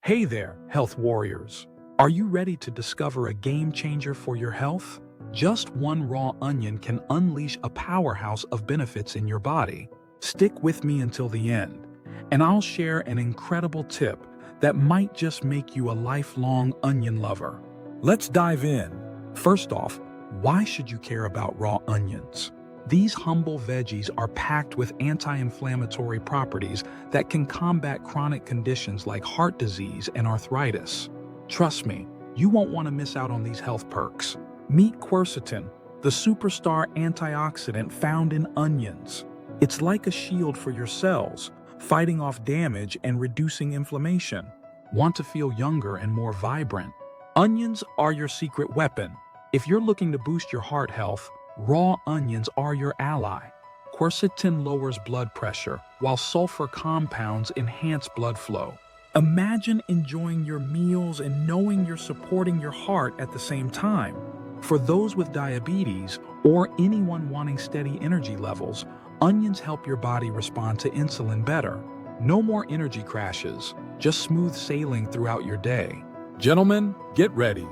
Hey there, health warriors. Are you ready to discover a game changer for your health? Just one raw onion can unleash a powerhouse of benefits in your body. Stick with me until the end, and I'll share an incredible tip that might just make you a lifelong onion lover. Let's dive in. First off, why should you care about raw onions? These humble veggies are packed with anti-inflammatory properties that can combat chronic conditions like heart disease and arthritis. Trust me, you won't want to miss out on these health perks. Meet quercetin, the superstar antioxidant found in onions. It's like a shield for your cells, fighting off damage and reducing inflammation. Want to feel younger and more vibrant? Onions are your secret weapon. If you're looking to boost your heart health, raw onions are your ally. Quercetin lowers blood pressure, while sulfur compounds enhance blood flow. Imagine enjoying your meals and knowing you're supporting your heart at the same time. For those with diabetes or anyone wanting steady energy levels, onions help your body respond to insulin better. No more energy crashes, just smooth sailing throughout your day. Gentlemen, get ready.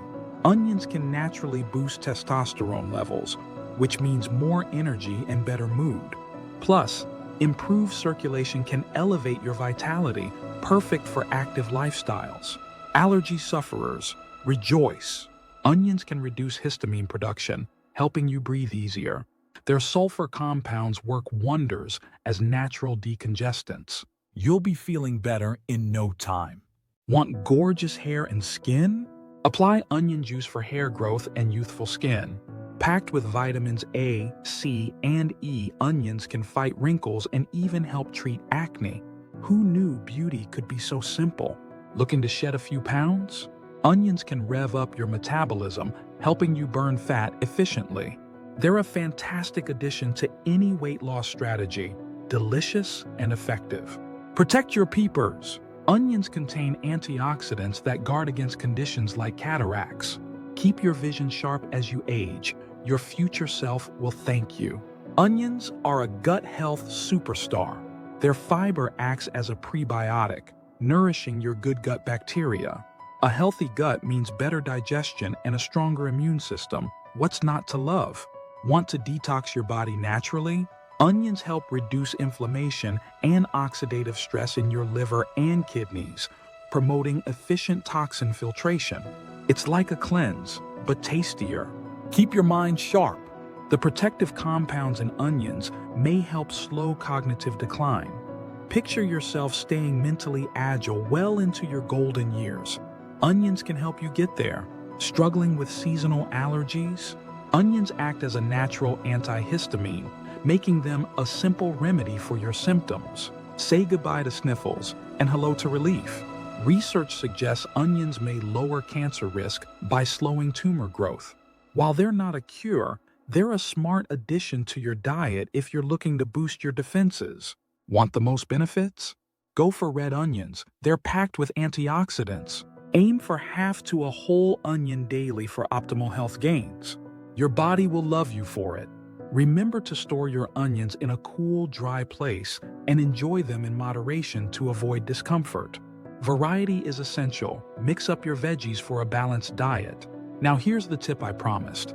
Onions can naturally boost testosterone levels, which means more energy and better mood. Plus, improved circulation can elevate your vitality, perfect for active lifestyles. Allergy sufferers, rejoice. Onions can reduce histamine production, helping you breathe easier. Their sulfur compounds work wonders as natural decongestants. You'll be feeling better in no time. Want gorgeous hair and skin? Apply onion juice for hair growth and youthful skin. Packed with vitamins A, C, and E, onions can fight wrinkles and even help treat acne. Who knew beauty could be so simple? Looking to shed a few pounds? Onions can rev up your metabolism, helping you burn fat efficiently. They're a fantastic addition to any weight loss strategy, delicious and effective. Protect your peepers. Onions contain antioxidants that guard against conditions like cataracts. Keep your vision sharp as you age. Your future self will thank you. Onions are a gut health superstar. Their fiber acts as a prebiotic, nourishing your good gut bacteria. A healthy gut means better digestion and a stronger immune system. What's not to love? Want to detox your body naturally? Onions help reduce inflammation and oxidative stress in your liver and kidneys, promoting efficient toxin filtration. It's like a cleanse, but tastier. Keep your mind sharp. The protective compounds in onions may help slow cognitive decline. Picture yourself staying mentally agile well into your golden years. Onions can help you get there. Struggling with seasonal allergies? Onions act as a natural antihistamine, making them a simple remedy for your symptoms. Say goodbye to sniffles and hello to relief. Research suggests onions may lower cancer risk by slowing tumor growth. While they're not a cure, they're a smart addition to your diet if you're looking to boost your defenses. Want the most benefits? Go for red onions. They're packed with antioxidants. Aim for half to a whole onion daily for optimal health gains. Your body will love you for it. Remember to store your onions in a cool, dry place and enjoy them in moderation to avoid discomfort. Variety is essential. Mix up your veggies for a balanced diet. Now here's the tip I promised.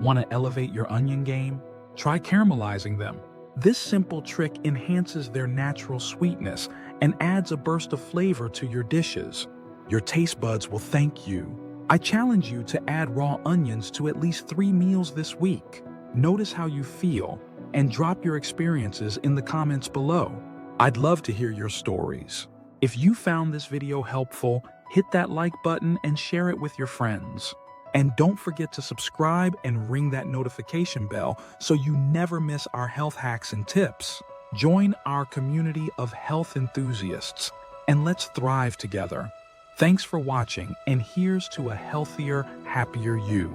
Want to elevate your onion game? Try caramelizing them. This simple trick enhances their natural sweetness and adds a burst of flavor to your dishes. Your taste buds will thank you. I challenge you to add raw onions to at least 3 meals this week. Notice how you feel and drop your experiences in the comments below. I'd love to hear your stories. If you found this video helpful, hit that like button and share it with your friends. And don't forget to subscribe and ring that notification bell so you never miss our health hacks and tips. Join our community of health enthusiasts and let's thrive together. Thanks for watching, and here's to a healthier, happier you.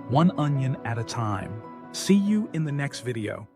One onion at a time. See you in the next video.